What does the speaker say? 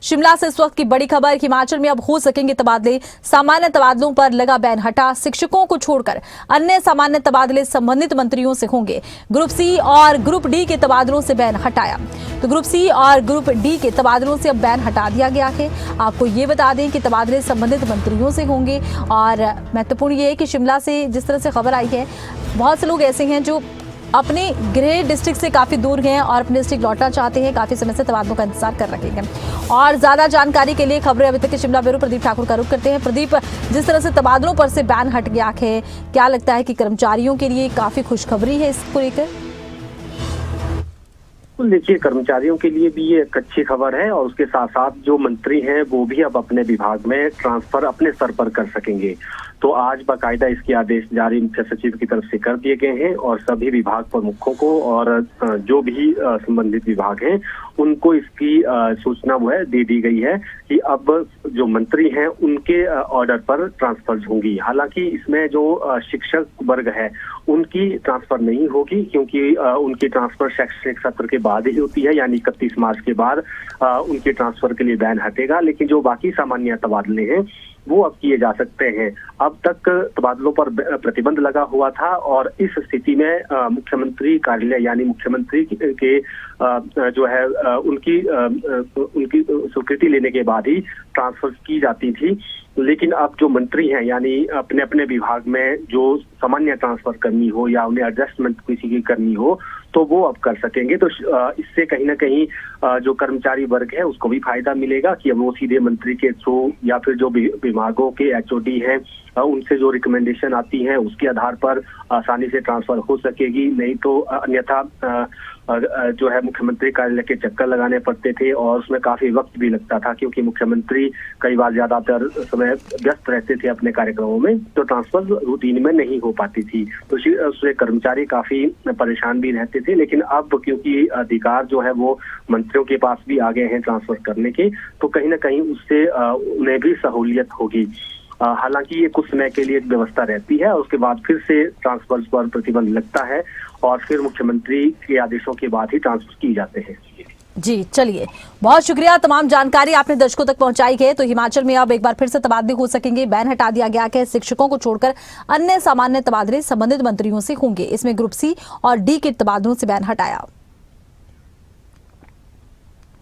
शिमला से इस वक्त की बड़ी खबर, हिमाचल में अब हो सकेंगे तबादले। सामान्य तबादलों पर लगा बैन हटा, शिक्षकों को छोड़कर अन्य सामान्य तबादले संबंधित मंत्रियों से होंगे। ग्रुप सी और ग्रुप डी के तबादलों से बैन हटाया। तो ग्रुप सी और ग्रुप डी के तबादलों से अब बैन हटा दिया गया है। आपको ये बता दें कि तबादले संबंधित मंत्रियों से होंगे। और महत्वपूर्ण ये है कि शिमला से जिस तरह से खबर आई है, बहुत से लोग ऐसे हैं जो अपने गृह डिस्ट्रिक्ट से काफी दूर हैं और अपने डिस्ट्रिक्ट लौटना चाहते हैं, काफी समय से तबादलों का इंतजार कर रहे हैं। और ज्यादा जानकारी के लिए खबरें अभी तक के शिमला ब्यूरो प्रदीप ठाकुर का रुख करते हैं। प्रदीप, जिस तरह से तबादलों पर से बैन हट गया है, क्या लगता है कि कर्मचारियों के लिए काफी खुशखबरी है इसको लेकर? देखिए, कर्मचारियों के लिए भी ये एक अच्छी खबर है और उसके साथ साथ जो मंत्री हैं वो भी अब अपने विभाग में ट्रांसफर अपने स्तर पर कर सकेंगे। तो आज बाकायदा इसके आदेश जारी मुख्य सचिव की तरफ से कर दिए गए हैं और सभी विभाग प्रमुखों को और जो भी संबंधित विभाग हैं उनको इसकी सूचना वो है दे दी गई है कि अब जो मंत्री हैं उनके ऑर्डर पर ट्रांसफर होंगी। हालांकि इसमें जो शिक्षक वर्ग है उनकी ट्रांसफर नहीं होगी, क्योंकि उनकी ट्रांसफर शैक्षणिक सत्र के बाद ही होती है, यानी 31 मार्च के बाद उनके ट्रांसफर के लिए बैन हटेगा। लेकिन जो बाकी सामान्य तबादले हैं वो अब किए जा सकते हैं। अब तक तबादलों पर प्रतिबंध लगा हुआ था और इस स्थिति में मुख्यमंत्री कार्यालय यानी मुख्यमंत्री के जो है उनकी स्वीकृति लेने के बाद ही ट्रांसफर की जाती थी। लेकिन अब जो मंत्री हैं यानी अपने अपने विभाग में जो सामान्य ट्रांसफर करनी हो या उन्हें एडजस्टमेंट किसी की करनी हो तो वो अब कर सकेंगे। तो इससे कहीं ना कहीं जो कर्मचारी वर्ग है उसको भी फायदा मिलेगा कि अब वो सीधे मंत्री के थ्रू या फिर जो विभागों के एचओडी हैं उनसे जो रिकमेंडेशन आती है उसके आधार पर आसानी से ट्रांसफर हो सकेगी। नहीं तो अन्यथा जो है मुख्यमंत्री कार्यालय के चक्कर लगाने पड़ते थे और उसमें काफी वक्त भी लगता था, क्योंकि मुख्यमंत्री कई बार ज्यादातर समय व्यस्त रहते थे अपने कार्यक्रमों में, तो ट्रांसफर रूटीन में नहीं हो पाती थी। तो उससे कर्मचारी काफी परेशान भी रहते थे। लेकिन अब क्योंकि अधिकार जो है वो मंत्रियों के पास भी आ गए हैं ट्रांसफर करने के, तो कहीं ना कहीं उससे उन्हें भी सहूलियत होगी। हालांकि ये कुछ समय के लिए एक व्यवस्था रहती है और उसके बाद फिर से ट्रांसफर पर प्रतिबंध लगता है और फिर मुख्यमंत्री के आदेशों के बाद ही ट्रांसफर किए जाते हैं। जी, चलिए, बहुत शुक्रिया। तमाम जानकारी आपने दर्शकों तक पहुंचाई है। तो हिमाचल में अब एक बार फिर से तबादले हो सकेंगे। बैन हटा दिया गया है। शिक्षकों को छोड़कर अन्य सामान्य तबादले संबंधित मंत्रियों से होंगे। इसमें ग्रुप सी और डी के तबादलों से बैन हटाया।